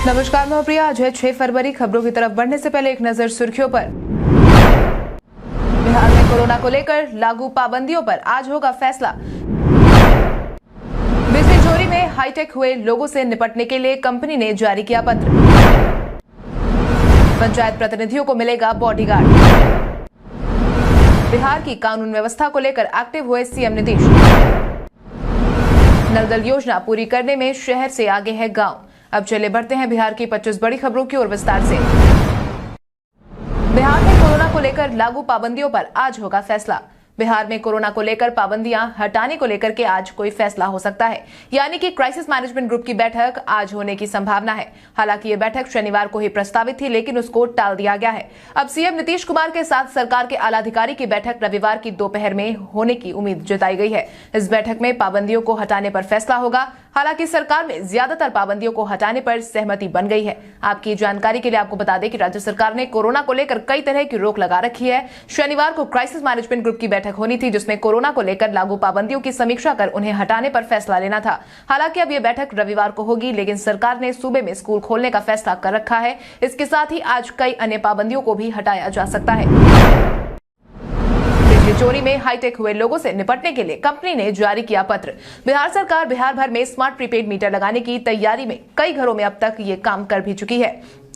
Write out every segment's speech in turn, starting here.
नमस्कार मैं प्रिया। आज है 6 फरवरी। खबरों की तरफ बढ़ने से पहले एक नजर सुर्खियों पर। बिहार में कोरोना को लेकर लागू पाबंदियों पर आज होगा फैसला। बिजली चोरी में हाईटेक हुए लोगों से निपटने के लिए कंपनी ने जारी किया पत्र। पंचायत प्रतिनिधियों को मिलेगा बॉडीगार्ड। बिहार की कानून व्यवस्था को लेकर एक्टिव हुए सीएम नीतीश। नल जल योजना पूरी करने में शहर से आगे है गांव। अब चले बढ़ते हैं बिहार की 25 बड़ी खबरों की ओर विस्तार से। बिहार में कोरोना को लेकर लागू पाबंदियों पर आज होगा फैसला। बिहार में कोरोना को लेकर पाबंदियां हटाने को लेकर के आज कोई फैसला हो सकता है, यानी कि क्राइसिस मैनेजमेंट ग्रुप की बैठक आज होने की संभावना है। हालांकि ये बैठक शनिवार को ही प्रस्तावित थी, लेकिन उसको टाल दिया गया है। अब सीएम नीतीश कुमार के साथ सरकार के आलाधिकारी की बैठक रविवार की दोपहर में होने की उम्मीद जताई गई है। इस बैठक में पाबंदियों को हटाने पर फैसला होगा। हालांकि सरकार में ज्यादातर पाबंदियों को हटाने पर सहमति बन गई है। आपकी जानकारी के लिए आपको बता दें कि राज्य सरकार ने कोरोना को लेकर कई तरह की रोक लगा रखी है। शनिवार को क्राइसिस मैनेजमेंट ग्रुप की बैठक होनी थी, जिसमें कोरोना को लेकर लागू पाबंदियों की समीक्षा कर उन्हें हटाने पर फैसला लेना था। हालांकि अब यह बैठक रविवार को होगी, लेकिन सरकार ने सूबे में स्कूल खोलने का फैसला कर रखा है। इसके साथ ही आज कई अन्य पाबंदियों को भी हटाया जा सकता है। बिजली चोरी में हाईटेक हुए लोगों से निपटने के लिए कंपनी ने जारी किया पत्र। बिहार सरकार बिहार भर में स्मार्ट प्रीपेड मीटर लगाने की तैयारी में कई घरों में अब तक ये काम कर भी चुकी है,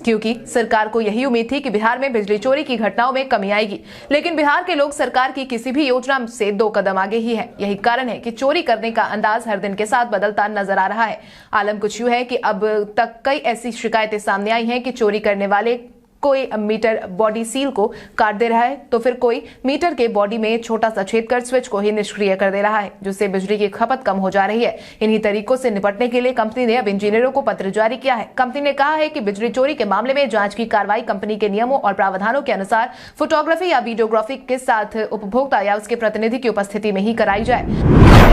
क्योंकि सरकार को यही उम्मीद थी कि बिहार में बिजली चोरी की घटनाओं में कमी आएगी। लेकिन बिहार के लोग सरकार की किसी भी योजना से 2 कदम आगे ही है। यही कारण है कि चोरी करने का अंदाज हर दिन के साथ बदलता नजर आ रहा है। आलम कुछ यूं है कि अब तक कई ऐसी शिकायतें सामने आई हैं कि चोरी करने वाले कोई मीटर बॉडी सील को काट दे रहा है, तो फिर कोई मीटर के बॉडी में छोटा सा छेद कर स्विच को ही निष्क्रिय कर दे रहा है, जिससे बिजली की खपत कम हो जा रही है। इन्हीं तरीकों से निपटने के लिए कंपनी ने अब इंजीनियरों को पत्र जारी किया है। कंपनी ने कहा है कि बिजली चोरी के मामले में जांच की कार्रवाई कंपनी के नियमों और प्रावधानों के अनुसार फोटोग्राफी या वीडियोग्राफी के साथ उपभोक्ता या उसके प्रतिनिधि की उपस्थिति में ही कराई जाए।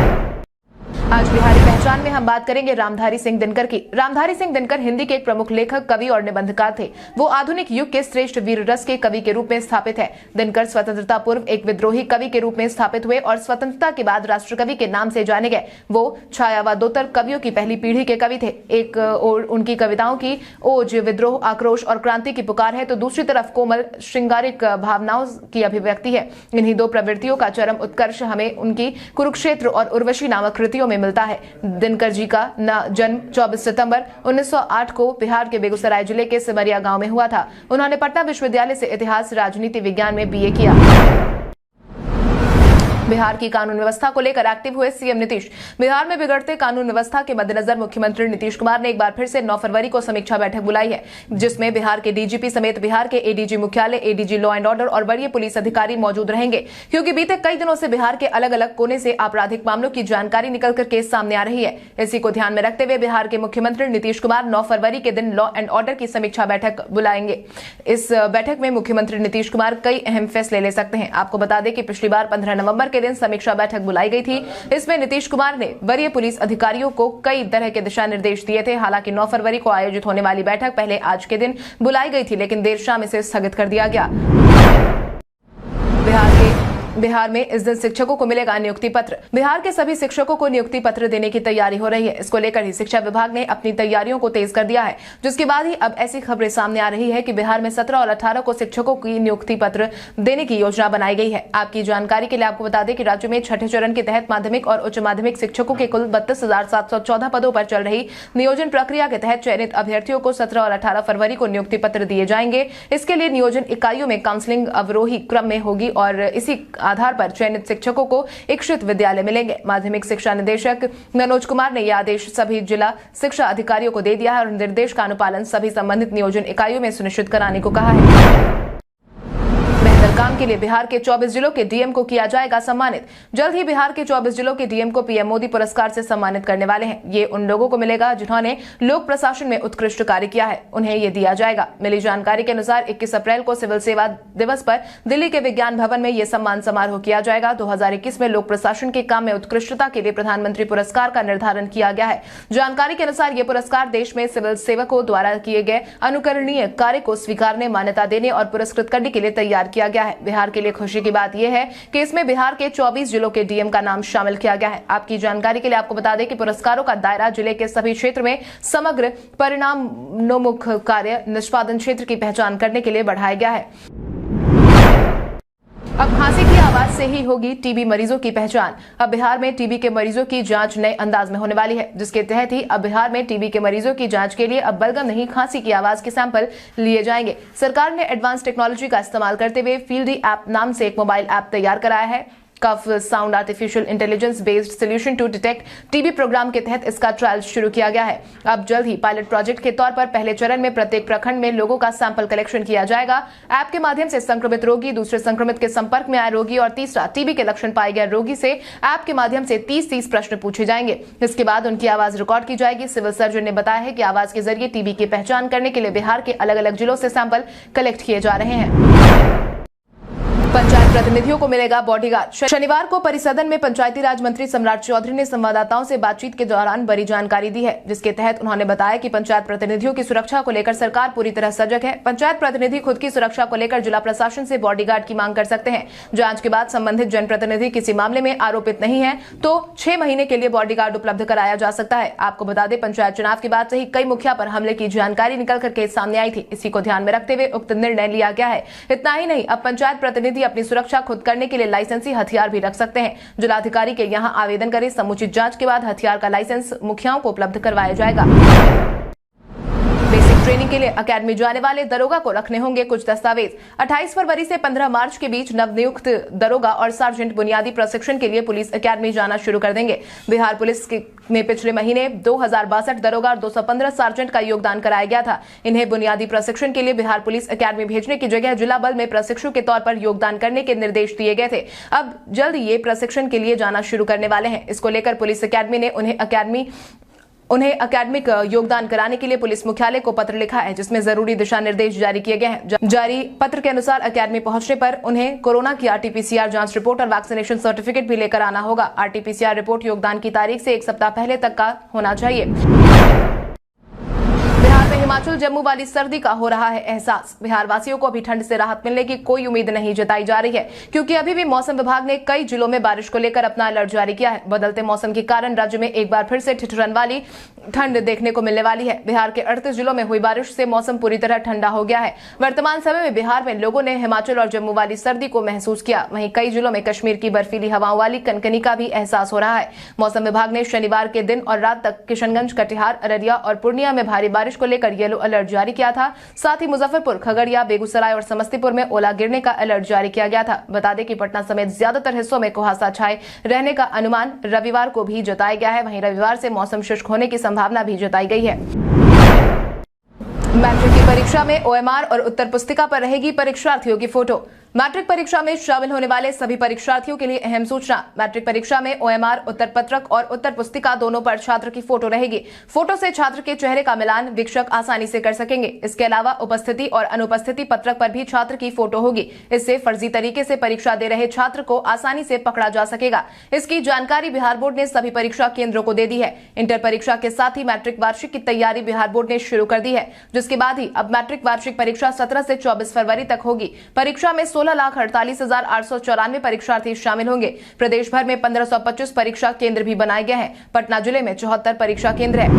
आज बिहारी पहचान में हम बात करेंगे रामधारी सिंह दिनकर की। रामधारी सिंह दिनकर हिंदी के एक प्रमुख लेखक, कवि और निबंधकार थे। वो आधुनिक युग के श्रेष्ठ वीर रस के कवि के रूप में स्थापित है। दिनकर स्वतंत्रता पूर्व एक विद्रोही कवि के रूप में स्थापित हुए और स्वतंत्रता के बाद राष्ट्र कवि के नाम से जाने गए। वो छायावादोत्तर कवियों की पहली पीढ़ी के कवि थे। एक और उनकी कविताओं की ओज विद्रोह, आक्रोश और क्रांति की पुकार है, तो दूसरी तरफ कोमल श्रृंगारिक भावनाओं की अभिव्यक्ति है। इन्हीं दो प्रवृत्तियों का चरम उत्कर्ष हमें उनकी कुरुक्षेत्र और उर्वशी नामक कृतियों में मिलता है। दिनकर जी का जन्म 24 सितंबर 1908 को बिहार के बेगूसराय जिले के सिमरिया गांव में हुआ था। उन्होंने पटना विश्वविद्यालय से इतिहास राजनीति विज्ञान में बीए किया। बिहार की कानून व्यवस्था को लेकर एक्टिव हुए सीएम नीतीश। बिहार में बिगड़ते कानून व्यवस्था के मद्देनजर मुख्यमंत्री नीतीश कुमार ने एक बार फिर से 9 फरवरी को समीक्षा बैठक बुलाई है, जिसमें बिहार के डीजीपी समेत बिहार के एडीजी मुख्यालय, एडीजी लॉ एंड ऑर्डर और वरीय पुलिस अधिकारी मौजूद रहेंगे, क्योंकि बीते कई दिनों से बिहार के अलग अलग कोने से आपराधिक मामलों की जानकारी निकल कर सामने आ रही है। इसी को ध्यान में रखते हुए बिहार के मुख्यमंत्री नीतीश कुमार 9 फरवरी के दिन लॉ एंड ऑर्डर की समीक्षा बैठक बुलाएंगे। इस बैठक में मुख्यमंत्री नीतीश कुमार कई अहम फैसले ले सकते हैं। आपको बता दें कि पिछली बार 15 नवंबर के दिन समीक्षा बैठक बुलाई गई थी। इसमें नीतीश कुमार ने वरीय पुलिस अधिकारियों को कई तरह के दिशा निर्देश दिए थे। हालांकि 9 फरवरी को आयोजित होने वाली बैठक पहले आज के दिन बुलाई गई थी, लेकिन देर शाम इसे स्थगित कर दिया गया। बिहार में इस दिन शिक्षकों को मिलेगा नियुक्ति पत्र। बिहार के सभी शिक्षकों को नियुक्ति पत्र देने की तैयारी हो रही है। इसको लेकर ही शिक्षा विभाग ने अपनी तैयारियों को तेज कर दिया है, जिसके बाद ही अब ऐसी खबरें सामने आ रही है कि बिहार में 17 और 18 को शिक्षकों की नियुक्ति पत्र देने की योजना बनाई गई है। आपकी जानकारी के लिए आपको बता दें कि राज्य में छठे चरण के तहत माध्यमिक और उच्च माध्यमिक शिक्षकों के कुल 32,714 पदों पर चल रही नियोजन प्रक्रिया के तहत चयनित अभ्यर्थियों को 17 और 18 फरवरी को नियुक्ति पत्र दिए जाएंगे। इसके लिए नियोजन इकाइयों में काउंसलिंग अवरोही क्रम में होगी और इसी आधार पर चयनित शिक्षकों को इच्छित विद्यालय मिलेंगे। माध्यमिक शिक्षा निदेशक मनोज कुमार ने यह आदेश सभी जिला शिक्षा अधिकारियों को दे दिया है और निर्देश का अनुपालन सभी संबंधित नियोजन इकाइयों में सुनिश्चित कराने को कहा है। काम के लिए बिहार के 24 जिलों के डीएम को किया जाएगा सम्मानित। जल्द ही बिहार के 24 जिलों के डीएम को पीएम मोदी पुरस्कार से सम्मानित करने वाले हैं। ये उन लोगों को मिलेगा जिन्होंने लोक प्रशासन में उत्कृष्ट कार्य किया है, उन्हें ये दिया जाएगा। मिली जानकारी के अनुसार 21 अप्रैल को सिविल सेवा दिवस पर दिल्ली के विज्ञान भवन में ये सम्मान समारोह किया जाएगा। 2021 में लोक प्रशासन के काम में उत्कृष्टता के लिए प्रधानमंत्री पुरस्कार का निर्धारण किया गया है। जानकारी के अनुसार ये पुरस्कार देश में सिविल सेवकों द्वारा किए गए अनुकरणीय कार्य को स्वीकारने, मान्यता देने और पुरस्कृत करने के लिए तैयार किया गया है। बिहार के लिए खुशी की बात यह है कि इसमें बिहार के 24 जिलों के डीएम का नाम शामिल किया गया है। आपकी जानकारी के लिए आपको बता दें कि पुरस्कारों का दायरा जिले के सभी क्षेत्र में समग्र परिणामोन्मुख कार्य निष्पादन क्षेत्र की पहचान करने के लिए बढ़ाया गया है। अब खांसी की आवाज से ही होगी टीबी मरीजों की पहचान। अब बिहार में टीबी के मरीजों की जांच नए अंदाज में होने वाली है, जिसके तहत ही अब बिहार में टीबी के मरीजों की जांच के लिए अब बलगम नहीं खांसी की आवाज के सैंपल लिए जाएंगे। सरकार ने एडवांस टेक्नोलॉजी का इस्तेमाल करते हुए फील्डी ऐप नाम से एक मोबाइल ऐप तैयार कराया है। Cough sound artificial intelligence based solution to detect TB program के तहत इसका ट्रायल शुरू किया गया है। अब जल्द ही पायलट प्रोजेक्ट के तौर पर पहले चरण में प्रत्येक प्रखंड में लोगों का सैंपल कलेक्शन किया जाएगा। ऐप के माध्यम से संक्रमित रोगी, दूसरे संक्रमित के संपर्क में आए रोगी और तीसरा टीबी के लक्षण पाए गए रोगी से ऐप के माध्यम से 30 प्रश्न पूछे जाएंगे। इसके बाद उनकी आवाज रिकॉर्ड की जाएगी। सिविल सर्जन ने बताया है कि आवाज के जरिए टीबी की पहचान करने के लिए बिहार के अलग अलग जिलों से सैंपल कलेक्ट किए जा रहे हैं। पंचायत प्रतिनिधियों को मिलेगा बॉडीगार्ड। शनिवार को परिसदन में पंचायती राज मंत्री सम्राट चौधरी ने संवाददाताओं से बातचीत के दौरान बड़ी जानकारी दी है, जिसके तहत उन्होंने बताया कि पंचायत प्रतिनिधियों की सुरक्षा को लेकर सरकार पूरी तरह सजग है। पंचायत प्रतिनिधि खुद की सुरक्षा को लेकर जिला प्रशासन से बॉडीगार्ड की मांग कर सकते हैं। जांच के बाद संबंधित जनप्रतिनिधि किसी मामले में आरोपित नहीं है तो 6 महीने के लिए बॉडीगार्ड उपलब्ध कराया जा सकता है। आपको बता दें, पंचायत चुनाव के बाद से ही कई मुखिया पर हमले की जानकारी निकल करके सामने आई थी। इसी को ध्यान में रखते हुए उक्त निर्णय लिया गया है। इतना ही नहीं, अब पंचायत प्रतिनिधि अपनी सुरक्षा खुद करने के लिए लाइसेंसी हथियार भी रख सकते हैं। जिलाधिकारी के यहां आवेदन करें। समुचित जांच के बाद हथियार का लाइसेंस मुखियाओं को उपलब्ध करवाया जाएगा। बेसिक ट्रेनिंग के लिए अकेडमी जाने वाले दरोगा को रखने होंगे कुछ दस्तावेज। 28 फरवरी से 15 मार्च के बीच नवनियुक्त दरोगा और सार्जेंट बुनियादी प्रशिक्षण के लिए पुलिस अकेडमी जाना शुरू कर देंगे। बिहार पुलिस में पिछले महीने 2062 दरोगा और 215 सार्जेंट का योगदान कराया गया था। इन्हें बुनियादी प्रशिक्षण के लिए बिहार पुलिस अकेडमी भेजने की जगह जिला बल में प्रशिक्षु के तौर पर योगदान करने के निर्देश दिए गए थे। अब जल्द ये प्रशिक्षण के लिए जाना शुरू करने वाले हैं। इसको लेकर पुलिस अकेडमी ने उन्हें अकेडमिक योगदान कराने के लिए पुलिस मुख्यालय को पत्र लिखा है, जिसमें जरूरी दिशा निर्देश जारी किए गए हैं। जारी पत्र के अनुसार अकेडमी पहुंचने पर उन्हें कोरोना की आरटीपीसीआर जांच रिपोर्ट और वैक्सीनेशन सर्टिफिकेट भी लेकर आना होगा। आरटीपीसीआर रिपोर्ट योगदान की तारीख से 1 सप्ताह पहले तक का होना चाहिए। हिमाचल जम्मू वाली सर्दी का हो रहा है एहसास। बिहार वासियों को अभी ठंड से राहत मिलने की कोई उम्मीद नहीं जताई जा रही है, क्योंकि अभी भी मौसम विभाग ने कई जिलों में बारिश को लेकर अपना अलर्ट जारी किया है। बदलते मौसम के कारण राज्य में एक बार फिर से ठिठुरन वाली ठंड देखने को मिलने वाली है। बिहार के 38 जिलों में हुई बारिश से मौसम पूरी तरह ठंडा हो गया है। वर्तमान समय में बिहार में लोगों ने हिमाचल और जम्मू वाली सर्दी को महसूस किया। वहीं कई जिलों में कश्मीर की बर्फीली हवाओं वाली कनकनी का भी एहसास हो रहा है। मौसम विभाग ने शनिवार के दिन और रात तक किशनगंज, कटिहार, अररिया और पूर्णिया में भारी बारिश को लेकर येलो अलर्ट जारी किया था। साथ ही मुजफ्फरपुर, खगड़िया, बेगूसराय और समस्तीपुर में ओला गिरने का अलर्ट जारी किया गया था। बता दें कि पटना समेत ज्यादातर हिस्सों में कुहासा छाए रहने का अनुमान रविवार को भी जताया गया है। वहीं रविवार से मौसम शुष्क होने की संभावना भी जताई गई है। मैट्रिक की परीक्षा में ओएमआर और उत्तर पुस्तिका पर रहेगी परीक्षार्थियों की फोटो। मैट्रिक परीक्षा में शामिल होने वाले सभी परीक्षार्थियों के लिए अहम सूचना। मैट्रिक परीक्षा में ओएमआर, उत्तर पत्रक और उत्तर पुस्तिका दोनों पर छात्र की फोटो रहेगी। फोटो से छात्र के चेहरे का मिलान वीक्षक आसानी से कर सकेंगे। इसके अलावा उपस्थिति और अनुपस्थिति पत्रक पर भी छात्र की फोटो होगी। इससे फर्जी तरीके से परीक्षा दे रहे छात्र को आसानी से पकड़ा जा सकेगा। इसकी जानकारी बिहार बोर्ड ने सभी परीक्षा केंद्रों को दे दी है। इंटर परीक्षा के साथ ही मैट्रिक वार्षिक की तैयारी बिहार बोर्ड ने शुरू कर दी है, जिसके बाद ही अब मैट्रिक वार्षिक परीक्षा 17 से 24 फरवरी तक होगी। परीक्षा में 16,48,894 परीक्षार्थी शामिल होंगे। प्रदेश भर में 1525 परीक्षा केंद्र भी बनाए गए हैं। पटना जिले में 74 परीक्षा केंद्र है।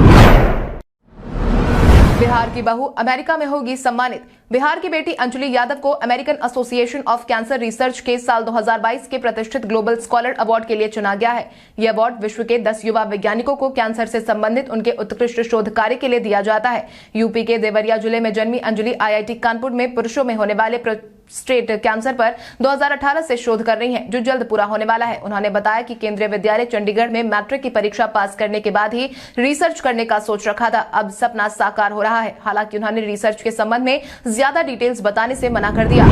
बिहार की बहू अमेरिका में होगी सम्मानित। बिहार की बेटी अंजलि यादव को American association of cancer research के साल 2022 के प्रतिष्ठित ग्लोबल स्कॉलर अवार्ड के लिए चुना गया है। यह अवार्ड विश्व के 10 युवा वैज्ञानिकों को कैंसर से संबंधित उनके उत्कृष्ट शोध कार्य के लिए दिया जाता है। यूपी के देवरिया जिले में जन्मी अंजलि आईआईटी कानपुर में पुरुषों में होने वाले प्रोस्टेट कैंसर पर 2018 से शोध कर रही हैं, जो जल्द पूरा होने वाला है। उन्होंने बताया कि केंद्रीय विद्यालय चंडीगढ़ में मैट्रिक की परीक्षा पास करने के बाद ही रिसर्च करने का सोच रखा था। अब सपना साकार हो रहा है। हालांकि उन्होंने रिसर्च के संबंध में ज्यादा डिटेल्स बताने से मना कर दिया।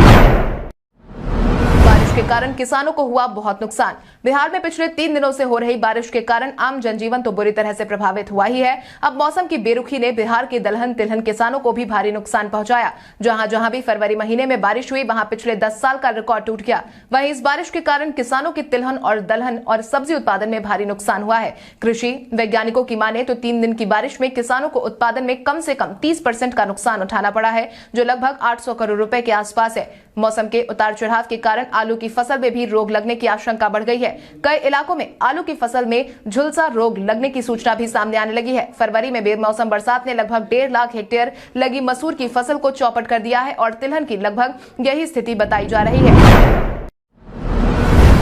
बारिश के कारण किसानों को हुआ बहुत नुकसान। बिहार में पिछले 3 दिनों से हो रही बारिश के कारण आम जनजीवन तो बुरी तरह से प्रभावित हुआ ही है। अब मौसम की बेरुखी ने बिहार के दलहन तिलहन किसानों को भी भारी नुकसान पहुंचाया। जहां जहां भी फरवरी महीने में बारिश हुई, वहां पिछले 10 साल का रिकॉर्ड टूट गया। वहीं इस बारिश के कारण किसानों की तिलहन और दलहन और सब्जी उत्पादन में भारी नुकसान हुआ है। कृषि वैज्ञानिकों की माने तो 3 दिन की बारिश में किसानों को उत्पादन में कम से कम 30% का नुकसान उठाना पड़ा है, जो लगभग 800 करोड़ रुपए के आसपास है। मौसम के उतार चढ़ाव के कारण आलू की फसल में भी रोग लगने की आशंका बढ़ गई है। कई इलाकों में आलू की फसल में झुलसा रोग लगने की सूचना भी सामने आने लगी है। फरवरी में बेमौसम बरसात ने लगभग 1.5 लाख हेक्टेयर लगी मसूर की फसल को चौपट कर दिया है और तिलहन की लगभग यही स्थिति बताई जा रही है।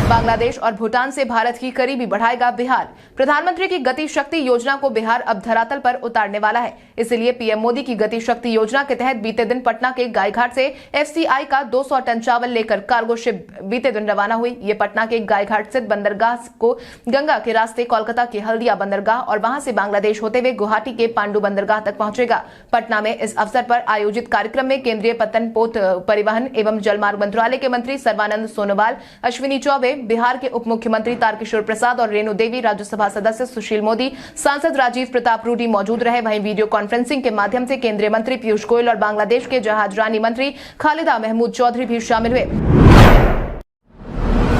बांग्लादेश और भूटान से भारत की करीबी बढ़ाएगा बिहार। प्रधानमंत्री की गति शक्ति योजना को बिहार अब धरातल पर उतारने वाला है। इसलिए पीएम मोदी की गति शक्ति योजना के तहत बीते दिन पटना के गायघाट से एफसीआई का 200 टन चावल लेकर कार्गो शिप बीते दिन रवाना हुई। ये पटना के गायघाट स्थित बंदरगाह को गंगा के रास्ते कोलकाता के हल्दिया बंदरगाह और वहां से बांग्लादेश होते हुए गुवाहाटी के पांडु बंदरगाह तक पहुंचेगा। पटना में इस अवसर पर आयोजित कार्यक्रम में केंद्रीय पत्तन पोत परिवहन एवं जलमार्ग मंत्रालय के मंत्री सर्बानंद सोनोवाल, अश्विनी चौबे, बिहार के उप मुख्यमंत्री तारकिशोर प्रसाद और रेणु देवी, राज्यसभा सदस्य सुशील मोदी, सांसद राजीव प्रताप रूडी मौजूद रहे। वहीं वीडियो कॉन्फ्रेंसिंग के माध्यम से केंद्रीय मंत्री पीयूष गोयल और बांग्लादेश के जहाजरानी मंत्री खालिदा महमूद चौधरी भी शामिल हुए।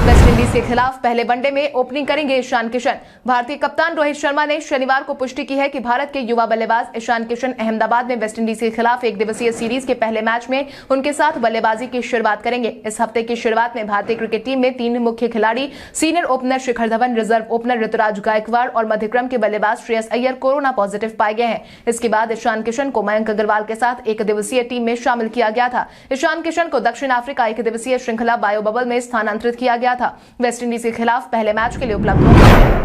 वेस्टइंडीज के खिलाफ पहले वनडे में ओपनिंग करेंगे ईशान किशन। भारतीय कप्तान रोहित शर्मा ने शनिवार को पुष्टि की है कि भारत के युवा बल्लेबाज ईशान किशन अहमदाबाद में वेस्टइंडीज के खिलाफ एक दिवसीय सीरीज के पहले मैच में उनके साथ बल्लेबाजी की शुरुआत करेंगे। इस हफ्ते की शुरुआत में भारतीय क्रिकेट टीम में 3 मुख्य खिलाड़ी senior opener Shikhar Dhawan, reserve opener Rituraj Gaekwad और मध्यक्रम के बल्लेबाज श्रेयस अय्यर कोरोना पॉजिटिव पाए गए हैं। इसके बाद ईशान किशन को मयंक अग्रवाल के साथ एक दिवसीय टीम में शामिल किया गया था। ईशान किशन को दक्षिण अफ्रीका एक दिवसीय श्रृंखला बायो बबल में स्थानांतरित किया गया था। वेस्टइंडीज के खिलाफ पहले मैच के लिए उपलब्ध होंगे।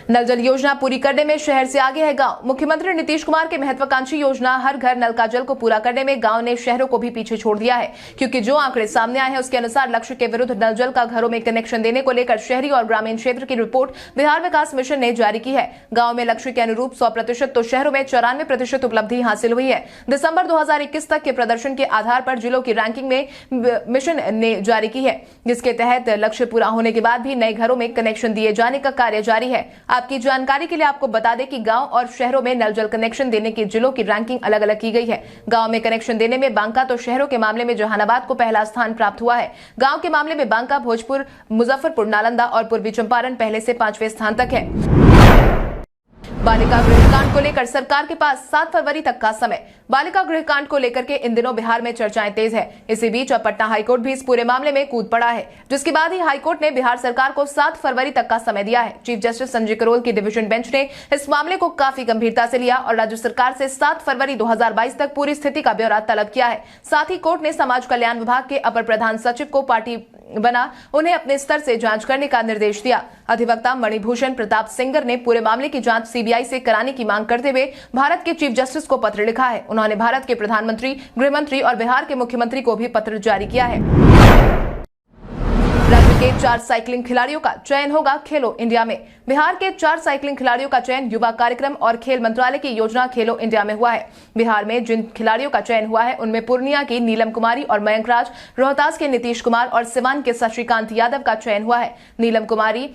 नल जल योजना पूरी करने में शहर से आगे है गांव। मुख्यमंत्री नीतीश कुमार की महत्वाकांक्षी योजना हर घर नल का जल को पूरा करने में गांव ने शहरों को भी पीछे छोड़ दिया है, क्योंकि जो आंकड़े सामने आए हैं उसके अनुसार लक्ष्य के विरुद्ध नल जल का घरों में कनेक्शन देने को लेकर शहरी और ग्रामीण क्षेत्र की रिपोर्ट बिहार विकास मिशन ने जारी की है। गांव में लक्ष्य के अनुरूप 100% तो शहरों में 94% उपलब्धि हासिल हुई है। दिसंबर 2021 तक के प्रदर्शन के आधार पर जिलों की रैंकिंग में मिशन ने जारी की है, जिसके तहत लक्ष्य पूरा होने के बाद भी नए घरों में कनेक्शन दिए जाने का कार्य जारी है। आपकी जानकारी के लिए आपको बता दें कि गांव और शहरों में नल जल कनेक्शन देने की जिलों की रैंकिंग अलग अलग की गई है। गांव में कनेक्शन देने में बांका तो शहरों के मामले में जहानाबाद को पहला स्थान प्राप्त हुआ है। गांव के मामले में बांका, भोजपुर, मुजफ्फरपुर, नालंदा और पूर्वी चंपारण पहले से 5वें स्थान तक है। बालिका गृह कांड को लेकर सरकार के पास 7 फरवरी तक का समय। बालिका गृह कांड को लेकर के इन दिनों बिहार में चर्चाएं तेज है। इसी बीच अब पटना हाईकोर्ट भी इस पूरे मामले में कूद पड़ा है, जिसके बाद ही हाईकोर्ट ने बिहार सरकार को 7 फरवरी तक का समय दिया है। चीफ जस्टिस संजय करोल की डिवीजन बेंच ने इस मामले को काफी गंभीरता से लिया और राज्य सरकार से 7 फरवरी 2022 तक पूरी स्थिति का ब्यौरा तलब किया है। साथ ही कोर्ट ने समाज कल्याण विभाग के अपर प्रधान सचिव को पार्टी बना उन्हें अपने स्तर से जांच करने का निर्देश दिया। अधिवक्ता मणिभूषण प्रताप सिंगर ने पूरे मामले की जांच सीबीआई से कराने की मांग करते हुए भारत के चीफ जस्टिस को पत्र लिखा है। उन्होंने भारत के प्रधानमंत्री, गृहमंत्री और बिहार के मुख्यमंत्री को भी पत्र जारी किया है। राज्य के 4 साइकिलिंग खिलाड़ियों का चयन होगा खेलो इंडिया में। बिहार के 4 साइकिलिंग खिलाड़ियों का चयन युवा कार्यक्रम और खेल मंत्रालय की योजना खेलो इंडिया में हुआ है। बिहार में जिन खिलाड़ियों का चयन हुआ है उनमें पूर्णिया की नीलम कुमारी और मयंक राज, रोहतास के नीतीश कुमार और सिवान के शशिकांत यादव का चयन हुआ है। नीलम कुमारी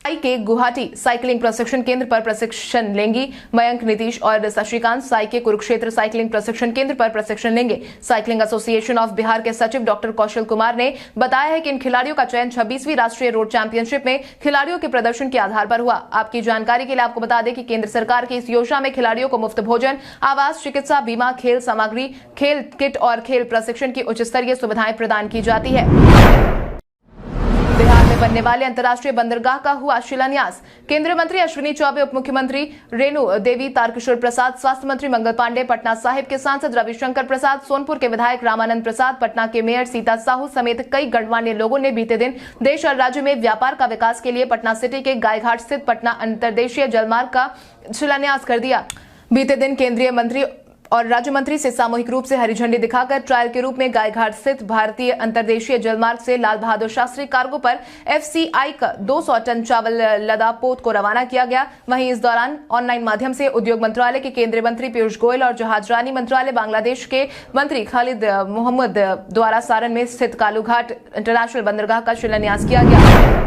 साई के गुवाहाटी साइकिलिंग प्रशिक्षण केंद्र पर प्रशिक्षण लेंगी। मयंक, नीतीश और शशिकांत साई के कुरुक्षेत्र साइकिलिंग प्रशिक्षण केंद्र पर प्रशिक्षण लेंगे। साइकिलिंग एसोसिएशन ऑफ बिहार के सचिव डॉक्टर कौशल कुमार ने बताया है कि इन खिलाड़ियों का चयन 26वीं राष्ट्रीय रोड चैंपियनशिप में खिलाड़ियों के प्रदर्शन के आधार पर हुआ। आपकी जानकारी के लिए आपको बता दें कि केंद्र सरकार की इस योजना में खिलाड़ियों को मुफ्त भोजन, आवास, चिकित्सा, बीमा, खेल सामग्री, खेल किट और खेल प्रशिक्षण की उच्च स्तरीय सुविधाएं प्रदान की जाती है। बिहार में बनने वाले अंतर्राष्ट्रीय बंदरगाह का हुआ शिलान्यास। केंद्रीय मंत्री अश्विनी चौबे, उप मुख्यमंत्री रेणु देवी, तारकिशोर प्रसाद, स्वास्थ्य मंत्री मंगल पांडे, पटना साहिब के सांसद रविशंकर प्रसाद, सोनपुर के विधायक रामानंद प्रसाद, पटना के मेयर सीता साहू समेत कई गणमान्य लोगों ने बीते दिन देश और राज्य में व्यापार का विकास के लिए पटना सिटी के गायघाट स्थित पटना अंतरदेशीय जलमार्ग का शिलान्यास कर दिया। बीते दिन केंद्रीय मंत्री और राज्य मंत्री से सामूहिक रूप से हरी झंडी दिखाकर ट्रायल के रूप में गायघाट स्थित भारतीय अंतरदेशीय जलमार्ग से लाल बहादुर शास्त्री कार्गो पर एफसीआई का 200 टन चावल लदा पोत को रवाना किया गया। वहीं इस दौरान ऑनलाइन माध्यम से उद्योग मंत्रालय के केंद्रीय मंत्री पीयूष गोयल और जहाजरानी मंत्रालय बांग्लादेश के मंत्री खालिद मोहम्मद द्वारा सारण में स्थित कालूघाट इंटरनेशनल बंदरगाह का शिलान्यास किया गया।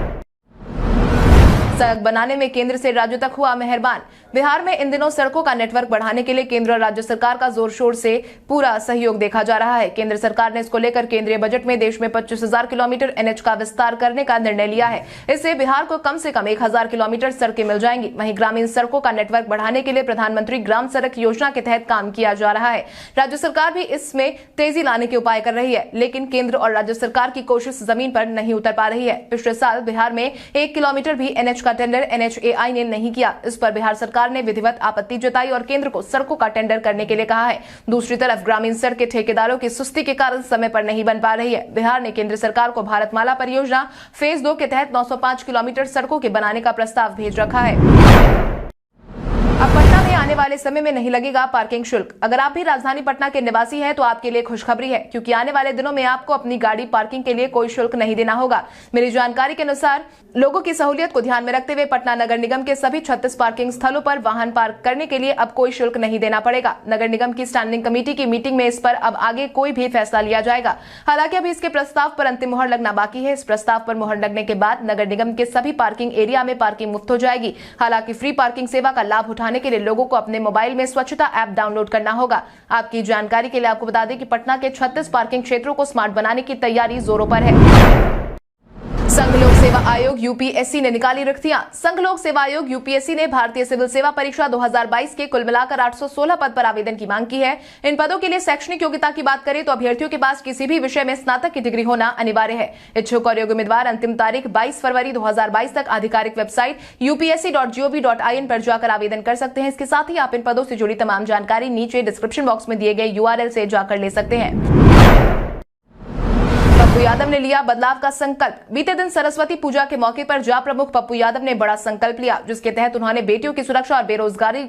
सड़क बनाने में केंद्र से राज्य तक हुआ मेहरबान। बिहार में इन दिनों सड़कों का नेटवर्क बढ़ाने के लिए केंद्र और राज्य सरकार का जोर शोर से पूरा सहयोग देखा जा रहा है। केंद्र सरकार ने इसको लेकर केंद्रीय बजट में देश में 25,000 किलोमीटर एनएच का विस्तार करने का निर्णय लिया है। इससे बिहार को कम से कम 1,000 किलोमीटर सड़कें मिल जाएंगी। वहीं ग्रामीण सड़कों का नेटवर्क बढ़ाने के लिए प्रधानमंत्री ग्राम सड़क योजना के तहत काम किया जा रहा है। राज्य सरकार भी इसमें तेजी लाने के उपाय कर रही है, लेकिन केंद्र और राज्य सरकार की कोशिश जमीन पर नहीं उतर पा रही है। पिछले साल बिहार में 1 किलोमीटर भी एनएच का टेंडर एनएचएआई ने नहीं किया। इस पर बिहार सरकार ने विधिवत आपत्ति जताई और केंद्र को सड़कों का टेंडर करने के लिए कहा है। दूसरी तरफ ग्रामीण सड़क के ठेकेदारों की सुस्ती के कारण समय पर नहीं बन पा रही है। बिहार ने केंद्र सरकार को भारतमाला परियोजना फेज 2 के तहत 905 किलोमीटर सड़कों के बनाने का प्रस्ताव भेज रखा है। अब पटना में आने वाले समय में नहीं लगेगा पार्किंग शुल्क। अगर आप भी राजधानी पटना के निवासी हैं तो आपके लिए खुशखबरी है, क्योंकि आने वाले दिनों में आपको अपनी गाड़ी पार्किंग के लिए कोई शुल्क नहीं देना होगा। मेरी जानकारी के अनुसार लोगों की सहूलियत को ध्यान में रखते हुए पटना नगर निगम के सभी 36 पार्किंग स्थलों पर वाहन पार्क करने के लिए अब कोई शुल्क नहीं देना पड़ेगा। नगर निगम की स्टैंडिंग कमेटी की मीटिंग में इस पर अब आगे कोई भी फैसला लिया जाएगा। हालांकि अभी इसके प्रस्ताव पर अंतिम मुहर लगना बाकी है। इस प्रस्ताव पर मुहर लगने के बाद नगर निगम के सभी पार्किंग एरिया में पार्किंग मुफ्त हो जाएगी। हालांकि फ्री पार्किंग सेवा का लाभ उठाने के लिए लोगों को अपने मोबाइल में स्वच्छता ऐप डाउनलोड करना होगा। आपकी जानकारी के लिए आपको बता दें कि पटना के 36 पार्किंग क्षेत्रों को स्मार्ट बनाने की तैयारी जोरों पर है। संघ लोक सेवा आयोग यूपीएससी ने निकाली रिक्तियां। संघ लोक सेवा आयोग यूपीएससी ने भारतीय सिविल सेवा परीक्षा 2022 के कुल मिलाकर 816 पद पर आवेदन की मांग की है। इन पदों के लिए शैक्षणिक योग्यता की बात करें तो अभ्यर्थियों के पास किसी भी विषय में स्नातक की डिग्री होना अनिवार्य है। इच्छुक और योग्य उम्मीदवार अंतिम तारीख 22 फरवरी 2022 तक आधिकारिक वेबसाइट upsc.gov.in पर जाकर आवेदन कर सकते हैं। इसके साथ ही आप इन पदों से जुड़ी तमाम जानकारी नीचे डिस्क्रिप्शन बॉक्स में दिए गए URL से जाकर ले सकते हैं। पप्पू यादव ने लिया बदलाव का संकल्प। बीते दिन सरस्वती पूजा के मौके पर जा प्रमुख पप्पू यादव ने बड़ा संकल्प लिया, जिसके तहत उन्होंने बेटियों की सुरक्षा और बेरोजगारी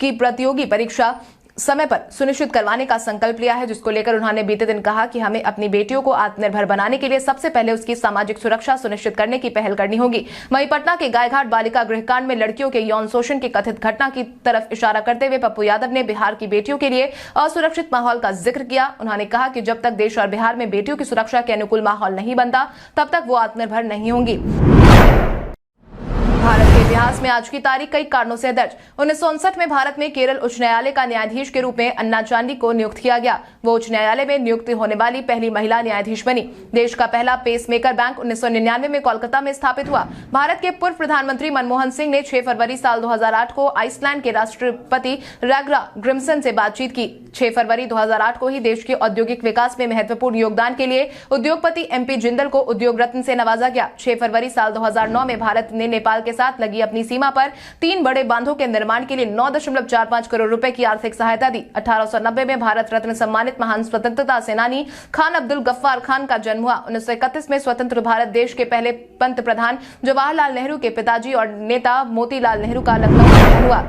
की प्रतियोगी परीक्षा समय पर सुनिश्चित करवाने का संकल्प लिया है, जिसको लेकर उन्होंने बीते दिन कहा कि हमें अपनी बेटियों को आत्मनिर्भर बनाने के लिए सबसे पहले उसकी सामाजिक सुरक्षा सुनिश्चित करने की पहल करनी होगी। वहीं पटना के गायघाट बालिका गृहकांड में लड़कियों के यौन शोषण की कथित घटना की तरफ इशारा करते हुए पप्पू यादव ने बिहार की बेटियों के लिए असुरक्षित माहौल का जिक्र किया। उन्होंने कहा कि जब तक देश और बिहार में बेटियों की सुरक्षा के अनुकूल माहौल नहीं बनता तब तक वो आत्मनिर्भर नहीं होंगी। भारत के इतिहास में आज की तारीख कई कारणों से दर्ज। 1959 में भारत में केरल उच्च न्यायालय का न्यायाधीश के रूप में अन्ना चांडी को नियुक्त किया गया। वो उच्च न्यायालय में नियुक्त होने वाली पहली महिला न्यायाधीश बनी। देश का पहला पेसमेकर बैंक 1999 में कोलकाता में स्थापित हुआ। भारत के पूर्व प्रधानमंत्री मनमोहन सिंह ने 6 फरवरी साल 2008 को आइसलैंड के राष्ट्रपति राग्रा ग्रिम्सन से बातचीत की। 6 फरवरी 2008 को ही देश के औद्योगिक विकास में महत्वपूर्ण योगदान के लिए उद्योगपति MP जिंदल को उद्योग रत्न से नवाजा गया। 6 फरवरी साल 2009 में भारत ने नेपाल के साथ लगी अपनी सीमा पर 3 बड़े बांधों के निर्माण के लिए 9.45 करोड़ रुपए की आर्थिक सहायता दी। 1890 में भारत रत्न सम्मानित महान स्वतंत्रता सेनानी खान अब्दुल गफ्फार खान का जन्म हुआ। 1931 में स्वतंत्र भारत देश के पहले पंत प्रधान जवाहरलाल नेहरू के पिताजी और नेता मोतीलाल नेहरू का लखनऊ में जन्म हुआ।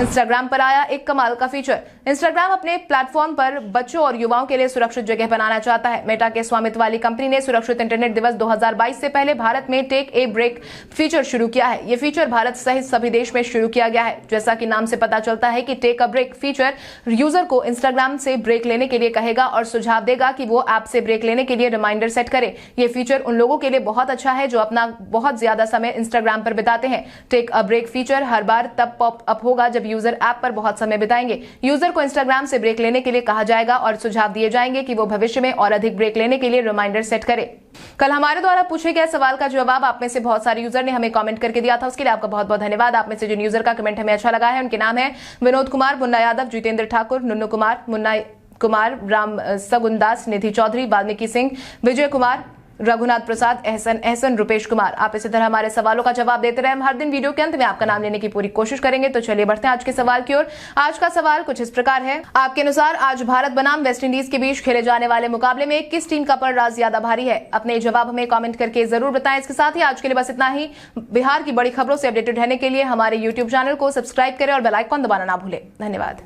इंस्टाग्राम पर आया एक कमाल का फीचर। इंस्टाग्राम अपने प्लेटफॉर्म पर बच्चों और युवाओं के लिए सुरक्षित जगह बनाना चाहता है। मेटा के स्वामित्व वाली कंपनी ने सुरक्षित इंटरनेट दिवस 2022 से पहले भारत में टेक ए ब्रेक फीचर शुरू किया है। ये फीचर भारत सहित सभी देश में शुरू किया गया है। जैसा कि नाम से पता चलता है कि take a break feature user को इंस्टाग्राम से ब्रेक लेने के लिए कहेगा और सुझाव देगा कि वो ऐप से ब्रेक लेने के लिए रिमाइंडर सेट करे। ये फीचर उन लोगों के लिए बहुत अच्छा है जो अपना बहुत ज्यादा समय इंस्टाग्राम पर बिताते हैं। टेक अ ब्रेक फीचर हर बार तब पॉप अप होगा जब यूजर ऐप पर बहुत समय बिताएंगे। यूजर को इंस्टाग्राम से ब्रेक लेने के लिए कहा जाएगा और सुझाव दिए जाएंगे कि वो भविष्य में और अधिक ब्रेक लेने के लिए रिमाइंडर सेट करे। कल हमारे द्वारा पूछे गए सवाल का जवाब आप में से बहुत सारे यूजर ने हमें कमेंट करके दिया था, उसके लिए आपका बहुत बहुत धन्यवाद। आप में से जिन यूजर का कमेंट हमें अच्छा लगा है उनके नाम है विनोद कुमार, मुन्ना यादव, जितेंद्र ठाकुर, नुन्नू कुमार, मुन्ना कुमार, राम सगुनदास, निधि चौधरी, वाल्मीकि सिंह, विजय कुमार, रघुनाथ प्रसाद, एहसन, रुपेश कुमार। आप इसी तरह हमारे सवालों का जवाब देते रहे। हम हर दिन वीडियो के अंत में आपका नाम लेने की पूरी कोशिश करेंगे। तो चलिए बढ़ते हैं आज के सवाल की ओर। आज का सवाल कुछ इस प्रकार है। आपके अनुसार आज भारत बनाम वेस्ट इंडीज के बीच खेले जाने वाले मुकाबले में किस टीम का पर्राज ज्यादा भारी है? अपने जवाब हमें कमेंट करके जरूर बताएं। इसके साथ ही आज के लिए बस इतना ही। बिहार की बड़ी खबरों से अपडेटेड रहने के लिए हमारे YouTube चैनल को सब्सक्राइब करें और बेल आइकन दबाना ना भूलें। धन्यवाद।